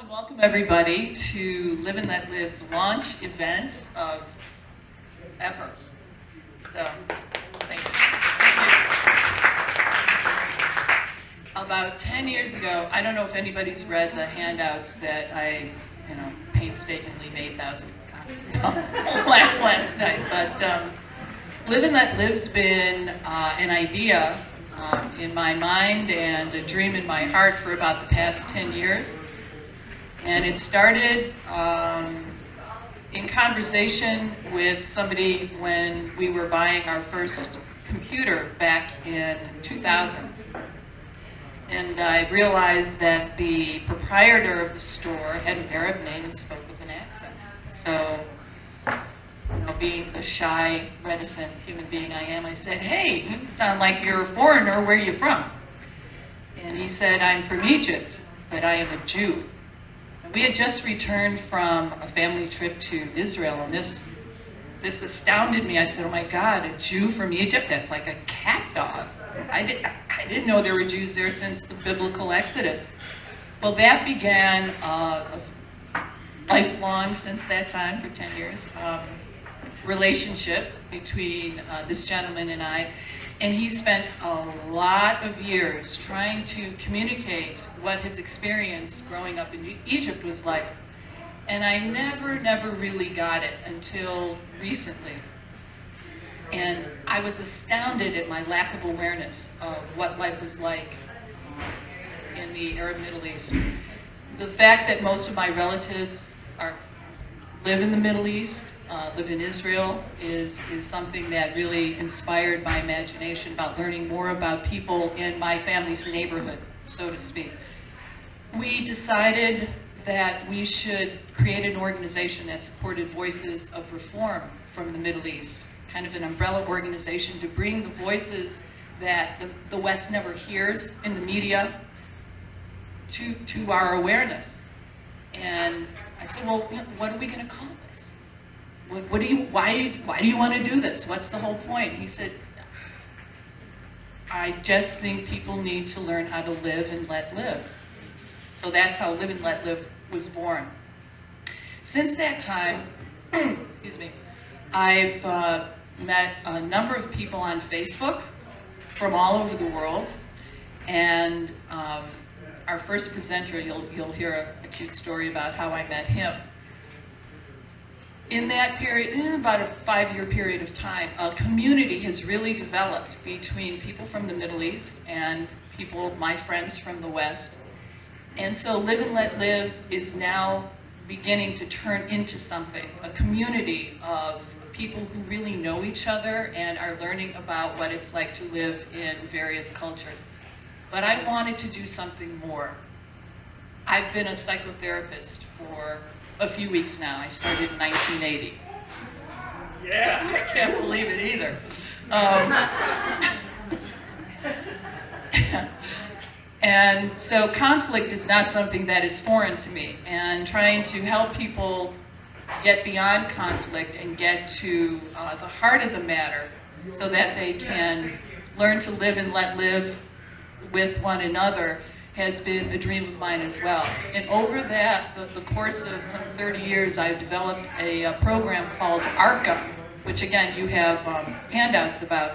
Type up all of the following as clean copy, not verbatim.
and welcome everybody to Live and Let Live's launch event of ever. So, thank you. About 10 years ago, I don't know if anybody's read the handouts that I, painstakingly made thousands of copies of last night, but Live and Let Live's been an idea in my mind and a dream in my heart for about the past 10 years. And it started in conversation with somebody when we were buying our first computer back in 2000. And I realized that the proprietor of the store had an Arab name and spoke with an accent. So, being the shy, reticent human being I am, I said, "Hey, you sound like you're a foreigner. Where are you from?" And he said, "I'm from Egypt, but I am a Jew." And we had just returned from a family trip to Israel, and this astounded me. I said, "Oh my God, a Jew from Egypt? That's like a cat dog." I didn't know there were Jews there since the biblical Exodus. Well, that began lifelong, since that time, for 10 years, relationship between this gentleman and I. And he spent a lot of years trying to communicate what his experience growing up in Egypt was like. And I never really got it until recently. And I was astounded at my lack of awareness of what life was like in the Arab Middle East. The fact that most of my relatives live in the Middle East, live in Israel, is something that really inspired my imagination about learning more about people in my family's neighborhood, so to speak. We decided that we should create an organization that supported voices of reform from the Middle East, kind of an umbrella organization to bring the voices that the West never hears in the media to our awareness. And I said, well, what are we going to call this? Why do you want to do this? What's the whole point? He said, I just think people need to learn how to live and let live. So that's how Live and Let Live was born. Since that time, excuse me, I've met a number of people on Facebook from all over the world, and our first presenter, you'll hear a cute story about how I met him. In that period, in about a 5-year period of time, a community has really developed between people from the Middle East and people, my friends from the West. And so Live and Let Live is now beginning to turn into something, a community of people who really know each other and are learning about what it's like to live in various cultures. But I wanted to do something more. I've been a psychotherapist for a few weeks now. I started in 1980. Yeah, I can't believe it either. And so conflict is not something that is foreign to me. And trying to help people get beyond conflict and get to the heart of the matter so that they can learn to live and let live with one another has been a dream of mine as well. And over that, the course of some 30 years, I've developed a program called ARCA, which again, you have handouts about.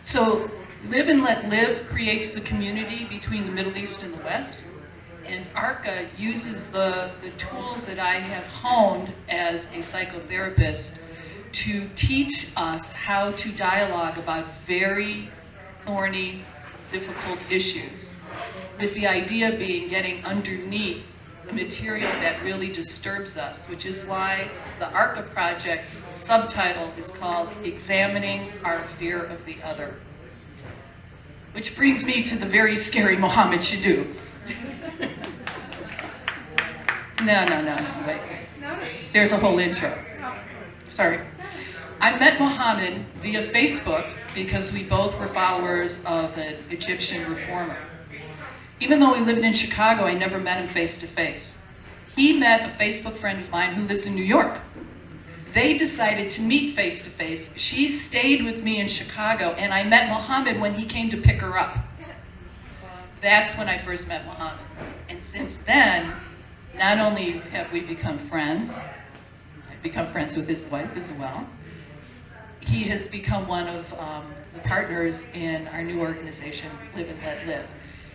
So Live and Let Live creates the community between the Middle East and the West. And ARCA uses the tools that I have honed as a psychotherapist to teach us how to dialogue about very thorny, difficult issues, with the idea being getting underneath the material that really disturbs us, which is why the ARCA Project's subtitle is called Examining Our Fear of the Other. Which brings me to the very scary Mohammed Shadu. No, wait. There's a whole intro. Sorry. I met Mohammed via Facebook because we both were followers of an Egyptian reformer. Even though we lived in Chicago, I never met him face to face. He met a Facebook friend of mine who lives in New York. They decided to meet face to face. She stayed with me in Chicago, and I met Mohammed when he came to pick her up. That's when I first met Mohammed. And since then, not only have we become friends, I've become friends with his wife as well. He has become one of the partners in our new organization, Live and Let Live.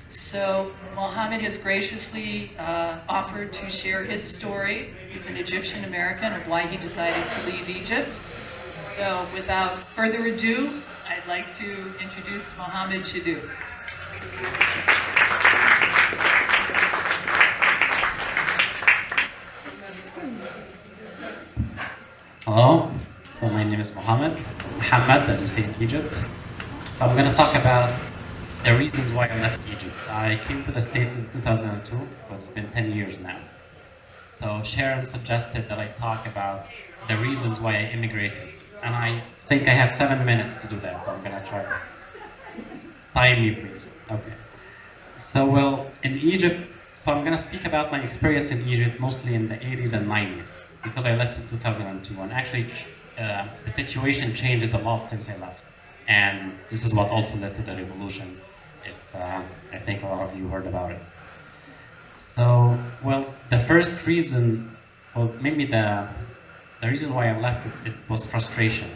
So Mohammed has graciously offered to share his story. He's an Egyptian American of why he decided to leave Egypt. So without further ado, I'd like to introduce Mohammed Shidoo. Hello, so my name is Mohammed, as we say in Egypt. So I'm going to talk about the reasons why I left Egypt. I came to the States in 2002, so it's been 10 years now. So Sharon suggested that I talk about the reasons why I immigrated. And I think I have 7 minutes to do that, so I'm going to try to time me, please. Okay. So, well, in Egypt, so I'm going to speak about my experience in Egypt mostly in the 80s and 90s, because I left in 2002. And actually, the situation changes a lot since I left. And this is what also led to the revolution, if I think a lot of you heard about it. So, well, the first reason, well, maybe the reason why I left, it was frustration.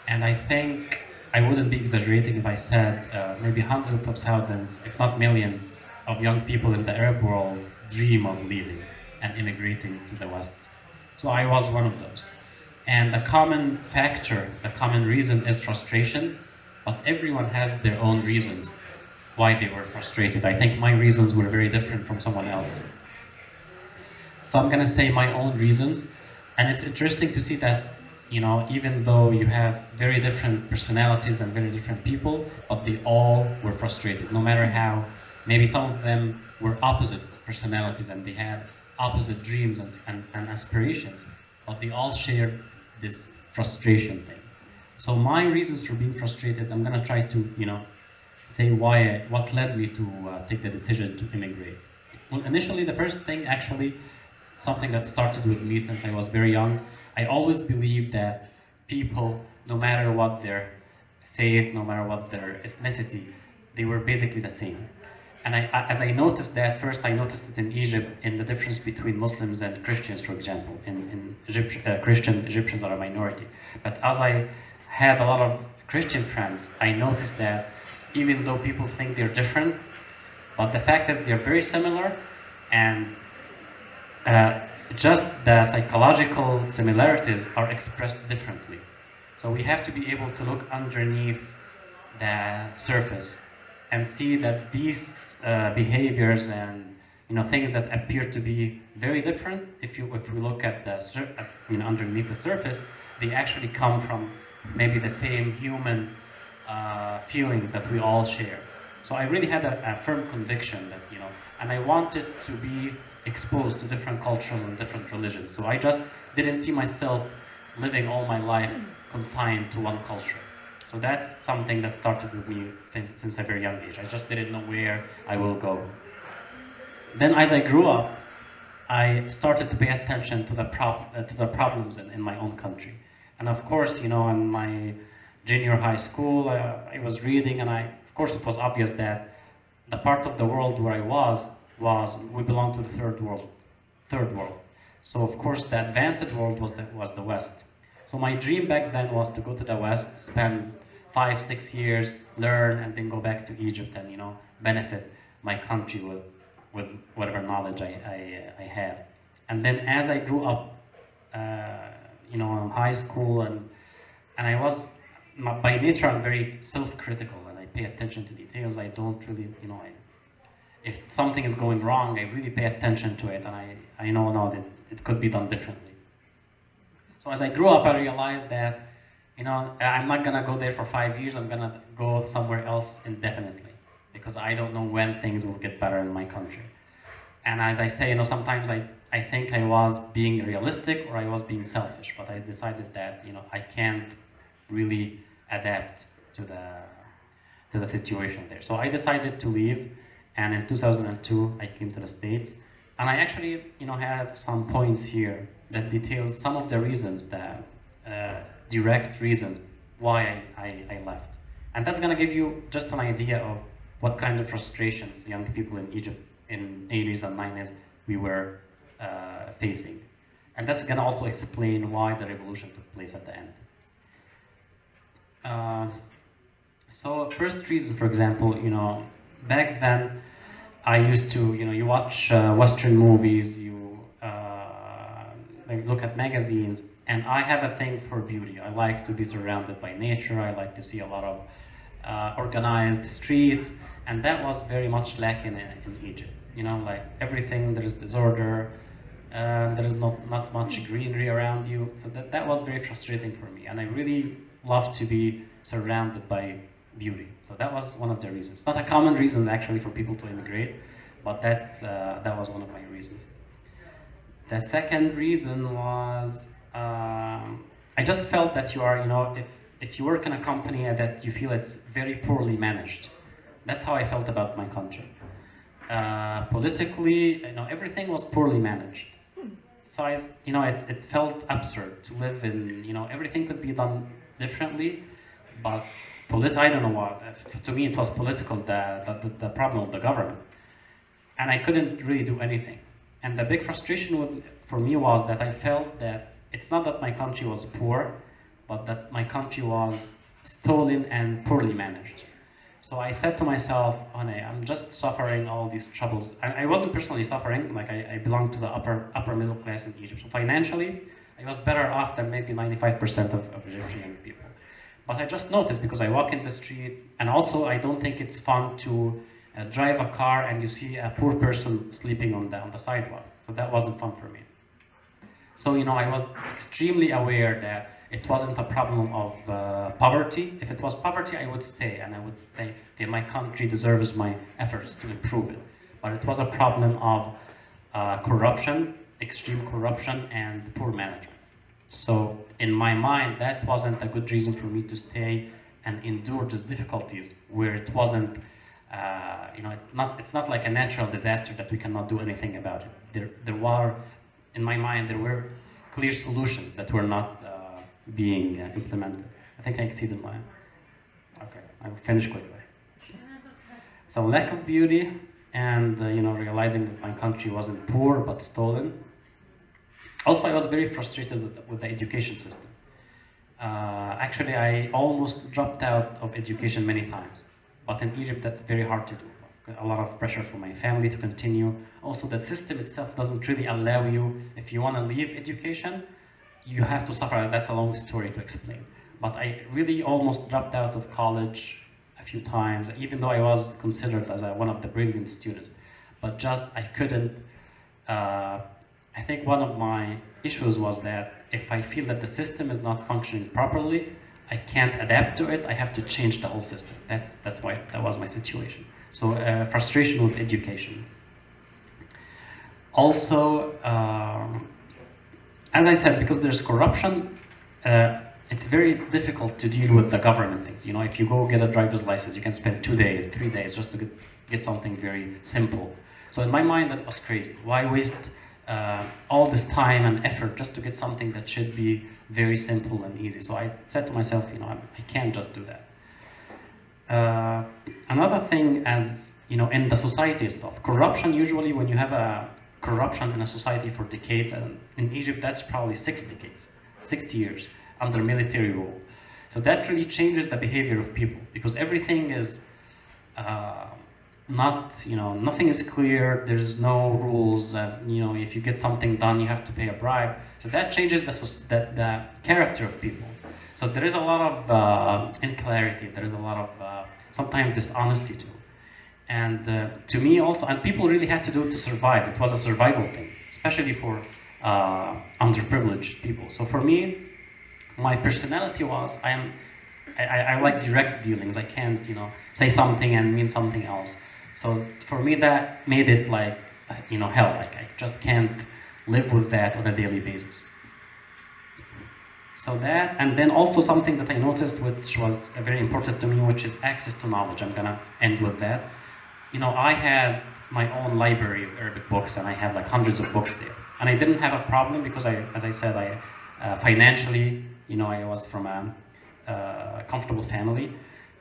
And I think I wouldn't be exaggerating if I said maybe hundreds of thousands, if not millions, of young people in the Arab world dream of leaving and immigrating to the West. So I was one of those. And the common factor, the common reason is frustration, but everyone has their own reasons why they were frustrated. I think my reasons were very different from someone else. So I'm gonna say my own reasons, and it's interesting to see that, you know, even though you have very different personalities and very different people, but they all were frustrated, no matter how, maybe some of them were opposite personalities and they had opposite dreams and aspirations, but they all shared this frustration thing. So my reasons for being frustrated, I'm gonna try to, you know, say what led me to take the decision to immigrate. Well, initially, the first thing, actually, something that started with me since I was very young, I always believed that people, no matter what their faith, no matter what their ethnicity, they were basically the same. And as I noticed that, first I noticed it in Egypt, in the difference between Muslims and Christians, for example. In Egypt, Egyptians are a minority. But as I had a lot of Christian friends, I noticed that even though people think they're different, but the fact is they're very similar, and just the psychological similarities are expressed differently. So we have to be able to look underneath the surface and see that these behaviors and, you know, things that appear to be very different, if we look at underneath the surface, they actually come from maybe the same human feelings that we all share. So I really had a firm conviction that, you know, and I wanted to be exposed to different cultures and different religions. So I just didn't see myself living all my life confined to one culture. So that's something that started with me since a very young age. I just didn't know where I will go. Then as I grew up, I started to pay attention to the problems in my own country. And of course, you know, in my junior high school, I was reading, and of course it was obvious that the part of the world where I was we belonged to the third world. So of course the advanced world was the West. So my dream back then was to go to the West, spend 5-6 years, learn, and then go back to Egypt and, you know, benefit my country with whatever knowledge I had. And then as I grew up, you know, in high school, and I was, by nature, I'm very self-critical, and I pay attention to details. I don't really, you know, if something is going wrong, I really pay attention to it, and I know now that it could be done differently. So as I grew up, I realized that, you know, I'm not gonna go there for 5 years. I'm gonna go somewhere else indefinitely, because I don't know when things will get better in my country. And as I say, you know, sometimes I think I was being realistic or I was being selfish, but I decided that, you know, I can't really adapt to the situation there. So I decided to leave, and in 2002 I came to the States, and I actually, you know, have some points here that details some of the reasons, that direct reasons why I left. And that's gonna give you just an idea of what kind of frustrations young people in Egypt in 80s and 90s we were facing. And that's gonna also explain why the revolution took place at the end. So first reason, for example, back then I used to, you watch Western movies, you like look at magazines, and I have a thing for beauty. I like to be surrounded by nature. I like to see a lot of organized streets, and that was very much lacking in Egypt. Like everything, there is disorder, there is not much greenery around you. So that was very frustrating for me, and I really love to be surrounded by beauty. So that was one of the reasons. It's not a common reason actually for people to immigrate, but that was one of my reasons. The second reason was I just felt that you are, if you work in a company that you feel it's very poorly managed. That's how I felt about my country. Politically, everything was poorly managed. So it felt absurd to live in, everything could be done differently, but I don't know what. To me, it was political, the problem of the government. And I couldn't really do anything. And the big frustration for me was that I felt that it's not that my country was poor, but that my country was stolen and poorly managed. So I said to myself, I'm just suffering all these troubles. I wasn't personally suffering, like I belonged to the upper middle class in Egypt. So financially, I was better off than maybe 95% of Egyptian people. But I just noticed because I walk in the street, and also I don't think it's fun to drive a car and you see a poor person sleeping on the sidewalk. So that wasn't fun for me. So I was extremely aware that it wasn't a problem of poverty. If it was poverty, I would stay, and I would say, okay, my country deserves my efforts to improve it. But it was a problem of corruption, extreme corruption, and poor management. So in my mind, that wasn't a good reason for me to stay and endure these difficulties where it wasn't, it's not like a natural disaster that we cannot do anything about it. There were, in my mind, there were clear solutions that were not being implemented. I think I exceeded mine. Okay, I will finish quickly. So lack of beauty and realizing that my country wasn't poor but stolen. Also, I was very frustrated with the education system. Actually, I almost dropped out of education many times. But in Egypt, that's very hard to do. A lot of pressure from my family to continue. Also, the system itself doesn't really allow you, if you want to leave education, you have to suffer. That's a long story to explain. But I really almost dropped out of college a few times, even though I was considered as one of the brilliant students. But just, I couldn't, I think one of my issues was that if I feel that the system is not functioning properly, I can't adapt to it, I have to change the whole system. That was my situation. So frustration with education. Also, as I said, because there's corruption, it's very difficult to deal with the government things. If you go get a driver's license, you can spend 2 days, 3 days just to get something very simple. So in my mind, that was crazy. Why waste all this time and effort just to get something that should be very simple and easy? So I said to myself, I can't just do that. Another thing, as in the society itself, corruption, usually when you have a corruption in a society for decades, and in Egypt that's probably 6 decades, 60 years under military rule. So that really changes the behavior of people, because everything is nothing is clear, there's no rules, if you get something done, you have to pay a bribe. So that changes the character of people. So there is a lot of unclarity, there is a lot of sometimes dishonesty too. And to me also, and people really had to do it to survive. It was a survival thing, especially for underprivileged people. So for me, my personality was, I like direct dealings. I can't, say something and mean something else. So for me, that made it like, hell. Like I just can't live with that on a daily basis. So that, and then also something that I noticed, which was very important to me, which is access to knowledge. I'm gonna end with that. I had my own library of Arabic books, and I had like hundreds of books there. And I didn't have a problem because as I said, financially, I was from a comfortable family.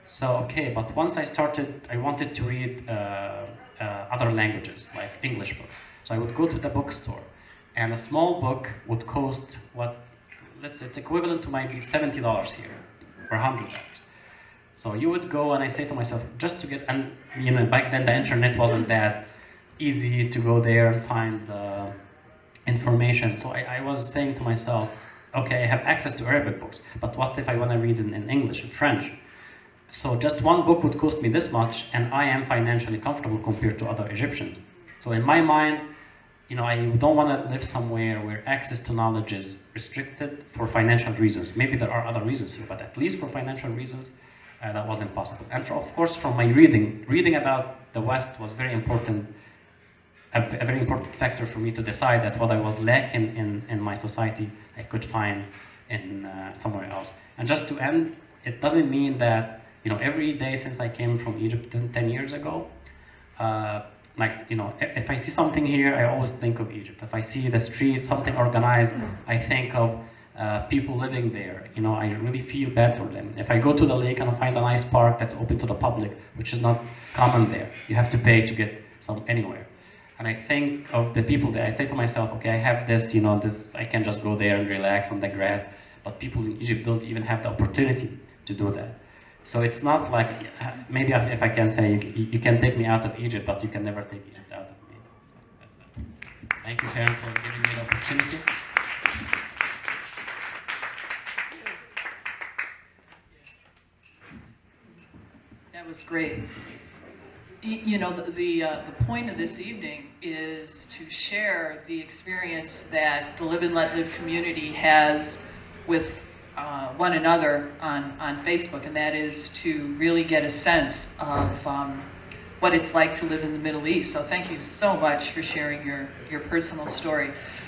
So, okay, but once I started, I wanted to read other languages, like English books. So I would go to the bookstore, and a small book would cost it's equivalent to maybe $70 here, or $100. So you would go, and I say to myself, just to get, and back then the internet wasn't that easy to go there and find information. So I was saying to myself, okay, I have access to Arabic books, but what if I want to read in English and French? So just one book would cost me this much, and I am financially comfortable compared to other Egyptians. So in my mind, I don't want to live somewhere where access to knowledge is restricted for financial reasons. Maybe there are other reasons, but at least for financial reasons, that wasn't possible. And of course, from my reading about the West was very important, a very important factor for me to decide that what I was lacking in my society, I could find in somewhere else. And just to end, it doesn't mean that every day since I came from Egypt 10 years ago, if I see something here, I always think of Egypt. If I see the street, something organized, I think of people living there. I really feel bad for them. If I go to the lake and I find a nice park that's open to the public, which is not common there, you have to pay to get some anywhere. And I think of the people there. I say to myself, okay, I have this, I can just go there and relax on the grass. But people in Egypt don't even have the opportunity to do that. So it's not like, maybe if I can say, you can take me out of Egypt, but you can never take Egypt out of me. So that's it. Thank you, Sharon, for giving me the opportunity. That was great. The point of this evening is to share the experience that the Live and Let Live community has with one another on Facebook, and that is to really get a sense of what it's like to live in the Middle East. So thank you so much for sharing your personal story.